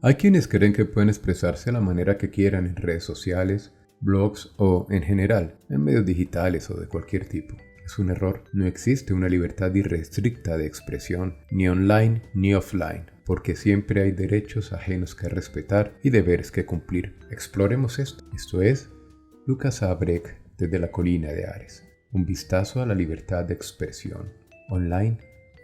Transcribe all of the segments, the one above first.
Hay quienes creen que pueden expresarse de la manera que quieran en redes sociales, blogs o, en general, en medios digitales o de cualquier tipo. Es un error. No existe una libertad irrestricta de expresión, ni online ni offline, porque siempre hay derechos ajenos que respetar y deberes que cumplir. Exploremos esto. Esto es Lucas Abrecht desde la colina de Ares. Un vistazo a la libertad de expresión, online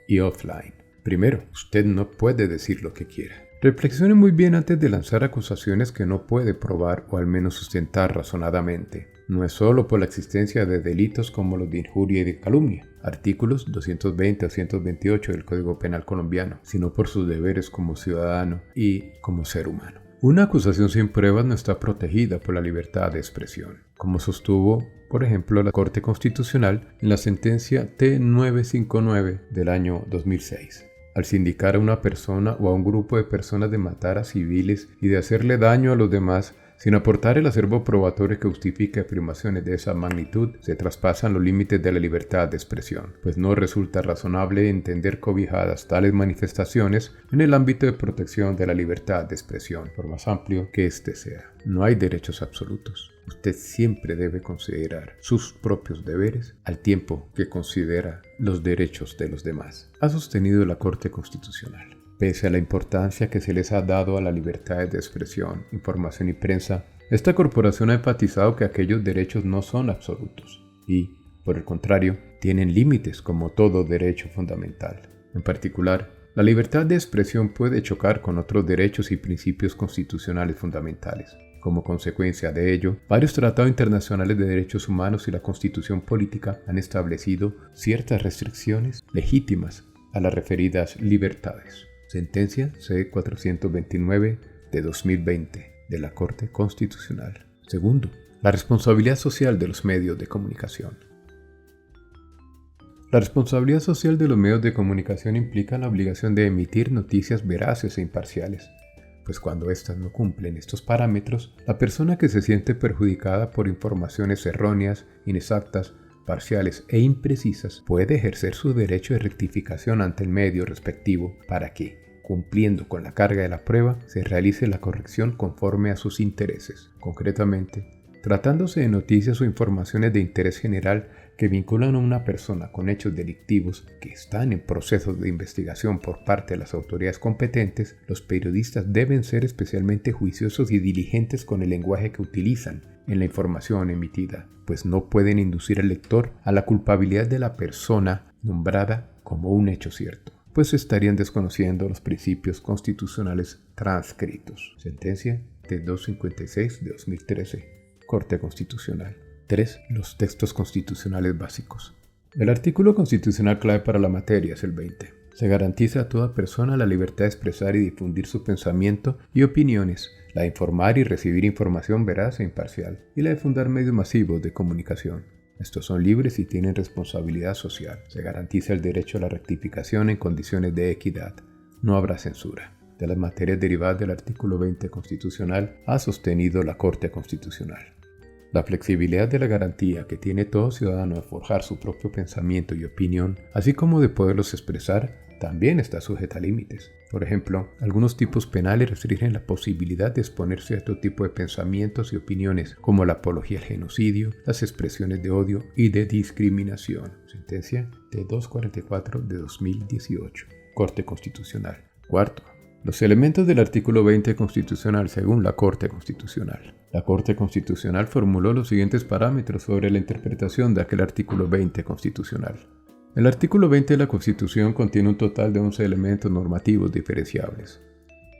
y offline. Primero, usted no puede decir lo que quiera. Reflexione muy bien antes de lanzar acusaciones que no puede probar o al menos sustentar razonadamente. No es solo por la existencia de delitos como los de injuria y de calumnia, artículos 220 o 128 del Código Penal colombiano, sino por sus deberes como ciudadano y como ser humano. Una acusación sin pruebas no está protegida por la libertad de expresión, como sostuvo, por ejemplo, la Corte Constitucional en la sentencia T959 del año 2006. Al sindicar a una persona o a un grupo de personas de matar a civiles y de hacerle daño a los demás, sin aportar el acervo probatorio que justifique afirmaciones de esa magnitud, se traspasan los límites de la libertad de expresión, pues no resulta razonable entender cobijadas tales manifestaciones en el ámbito de protección de la libertad de expresión, por más amplio que éste sea. No hay derechos absolutos. Usted siempre debe considerar sus propios deberes al tiempo que considera los derechos de los demás, ha sostenido la Corte Constitucional. Pese a la importancia que se les ha dado a la libertad de expresión, información y prensa, esta corporación ha enfatizado que aquellos derechos no son absolutos y, por el contrario, tienen límites como todo derecho fundamental. En particular, la libertad de expresión puede chocar con otros derechos y principios constitucionales fundamentales. Como consecuencia de ello, varios tratados internacionales de derechos humanos y la Constitución política han establecido ciertas restricciones legítimas a las referidas libertades. Sentencia C-429 de 2020 de la Corte Constitucional. Segundo, la responsabilidad social de los medios de comunicación. La responsabilidad social de los medios de comunicación implica la obligación de emitir noticias veraces e imparciales, pues cuando éstas no cumplen estos parámetros, la persona que se siente perjudicada por informaciones erróneas, inexactas, parciales e imprecisas puede ejercer su derecho de rectificación ante el medio respectivo para que, cumpliendo con la carga de la prueba, se realice la corrección conforme a sus intereses. Concretamente, tratándose de noticias o informaciones de interés general que vinculan a una persona con hechos delictivos que están en proceso de investigación por parte de las autoridades competentes, los periodistas deben ser especialmente juiciosos y diligentes con el lenguaje que utilizan en la información emitida, pues no pueden inducir al lector a la culpabilidad de la persona nombrada como un hecho cierto, pues estarían desconociendo los principios constitucionales transcritos. Sentencia T-256 de 2013, Corte Constitucional. 3. Los textos constitucionales básicos. El artículo constitucional clave para la materia es el 20. Se garantiza a toda persona la libertad de expresar y difundir su pensamiento y opiniones, la de informar y recibir información veraz e imparcial, y la de fundar medios masivos de comunicación. Estos son libres y tienen responsabilidad social. Se garantiza el derecho a la rectificación en condiciones de equidad. No habrá censura. De las materias derivadas del artículo 20 constitucional ha sostenido la Corte Constitucional. La flexibilidad de la garantía que tiene todo ciudadano de forjar su propio pensamiento y opinión, así como de poderlos expresar, también está sujeta a límites. Por ejemplo, algunos tipos penales restringen la posibilidad de exponer cierto tipo de pensamientos y opiniones, como la apología al genocidio, las expresiones de odio y de discriminación. Sentencia T-244 de 2018. Corte Constitucional. Cuarto, los elementos del artículo 20 constitucional según la Corte Constitucional. La Corte Constitucional formuló los siguientes parámetros sobre la interpretación de aquel artículo 20 constitucional. El artículo 20 de la Constitución contiene un total de 11 elementos normativos diferenciables.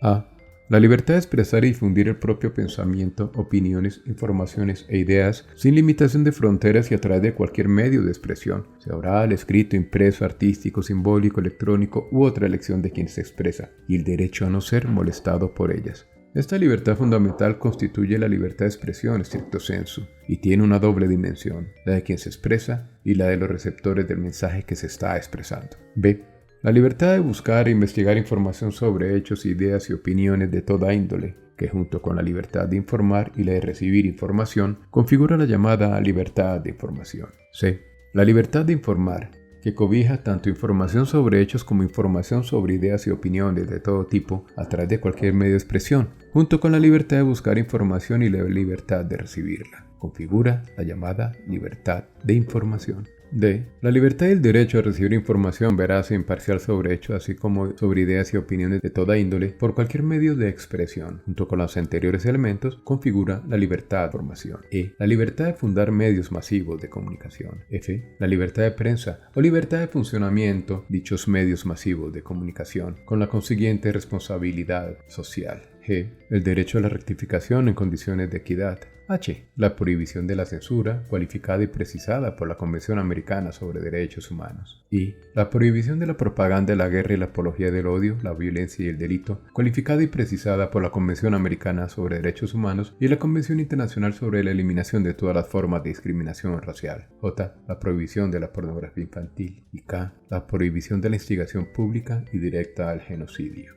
A. La libertad de expresar y difundir el propio pensamiento, opiniones, informaciones e ideas sin limitación de fronteras y a través de cualquier medio de expresión, sea oral, escrito, impreso, artístico, simbólico, electrónico u otra elección de quien se expresa, y el derecho a no ser molestado por ellas. Esta libertad fundamental constituye la libertad de expresión stricto sensu y tiene una doble dimensión, la de quien se expresa y la de los receptores del mensaje que se está expresando. B. La libertad de buscar e investigar información sobre hechos, ideas y opiniones de toda índole, que junto con la libertad de informar y la de recibir información, configura la llamada libertad de información. C. La libertad de informar que cobija tanto información sobre hechos como información sobre ideas y opiniones de todo tipo a través de cualquier medio de expresión, junto con la libertad de buscar información y la libertad de recibirla. Configura la llamada libertad de información. D. La libertad y el derecho a recibir información veraz e imparcial sobre hechos, así como sobre ideas y opiniones de toda índole, por cualquier medio de expresión, junto con los anteriores elementos, configura la libertad de información. E. La libertad de fundar medios masivos de comunicación. F. La libertad de prensa o libertad de funcionamiento de dichos medios masivos de comunicación, con la consiguiente responsabilidad social. G. El derecho a la rectificación en condiciones de equidad. H. La prohibición de la censura, cualificada y precisada por la Convención Americana sobre Derechos Humanos. I. La prohibición de la propaganda de la guerra y la apología del odio, la violencia y el delito, cualificada y precisada por la Convención Americana sobre Derechos Humanos y la Convención Internacional sobre la Eliminación de todas las formas de discriminación racial. J. La prohibición de la pornografía infantil. Y K. La prohibición de la instigación pública y directa al genocidio.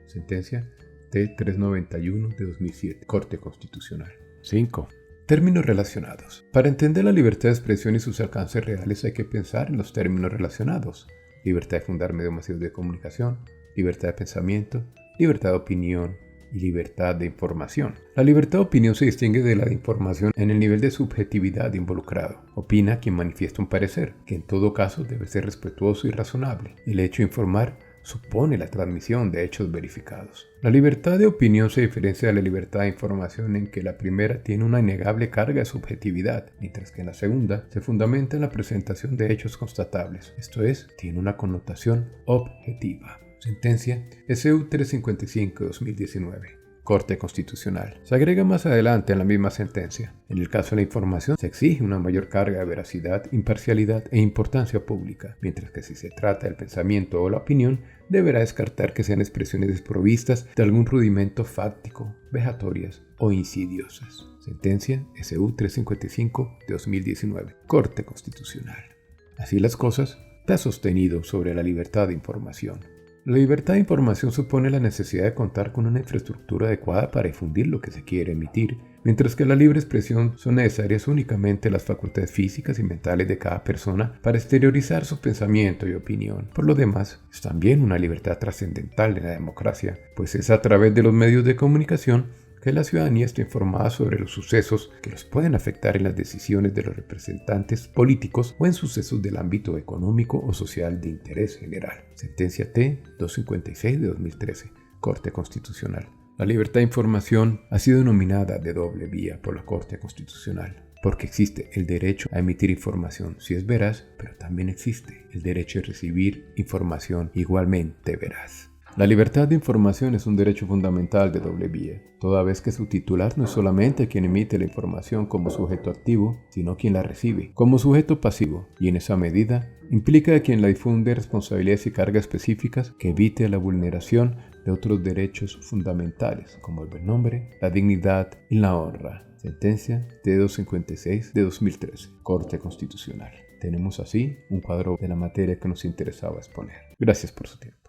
Sentencia T-391 de 2007, Corte Constitucional. 5. Términos relacionados. Para entender la libertad de expresión y sus alcances reales hay que pensar en los términos relacionados. Libertad de fundar medios masivos de comunicación, libertad de pensamiento, libertad de opinión y libertad de información. La libertad de opinión se distingue de la de información en el nivel de subjetividad involucrado. Opina quien manifiesta un parecer, que en todo caso debe ser respetuoso y razonable. El hecho de informar supone la transmisión de hechos verificados. La libertad de opinión se diferencia de la libertad de información en que la primera tiene una innegable carga de subjetividad, mientras que en la segunda se fundamenta en la presentación de hechos constatables, esto es, tiene una connotación objetiva. Sentencia SU 355 de 2019. Corte Constitucional. Se agrega más adelante en la misma sentencia. En el caso de la información se exige una mayor carga de veracidad, imparcialidad e importancia pública, mientras que si se trata del pensamiento o la opinión, deberá descartar que sean expresiones desprovistas de algún rudimento fáctico, vejatorias o insidiosas. Sentencia SU 355 de 2019. Corte Constitucional. Así las cosas, se ha sostenido sobre la libertad de información. La libertad de información supone la necesidad de contar con una infraestructura adecuada para difundir lo que se quiere emitir, mientras que la libre expresión son necesarias únicamente las facultades físicas y mentales de cada persona para exteriorizar su pensamiento y opinión. Por lo demás, es también una libertad trascendental en la democracia, pues es a través de los medios de comunicación que la ciudadanía está informada sobre los sucesos que los pueden afectar en las decisiones de los representantes políticos o en sucesos del ámbito económico o social de interés general. Sentencia T-256 de 2013, Corte Constitucional. La libertad de información ha sido denominada de doble vía por la Corte Constitucional, porque existe el derecho a emitir información si es veraz, pero también existe el derecho a recibir información igualmente veraz. La libertad de información es un derecho fundamental de doble vía, toda vez que su titular no es solamente quien emite la información como sujeto activo, sino quien la recibe como sujeto pasivo, y en esa medida implica a quien la difunde responsabilidades y cargas específicas que evite la vulneración de otros derechos fundamentales, como el buen nombre, la dignidad y la honra. Sentencia T-256 de 2013, Corte Constitucional. Tenemos así un cuadro de la materia que nos interesaba exponer. Gracias por su tiempo.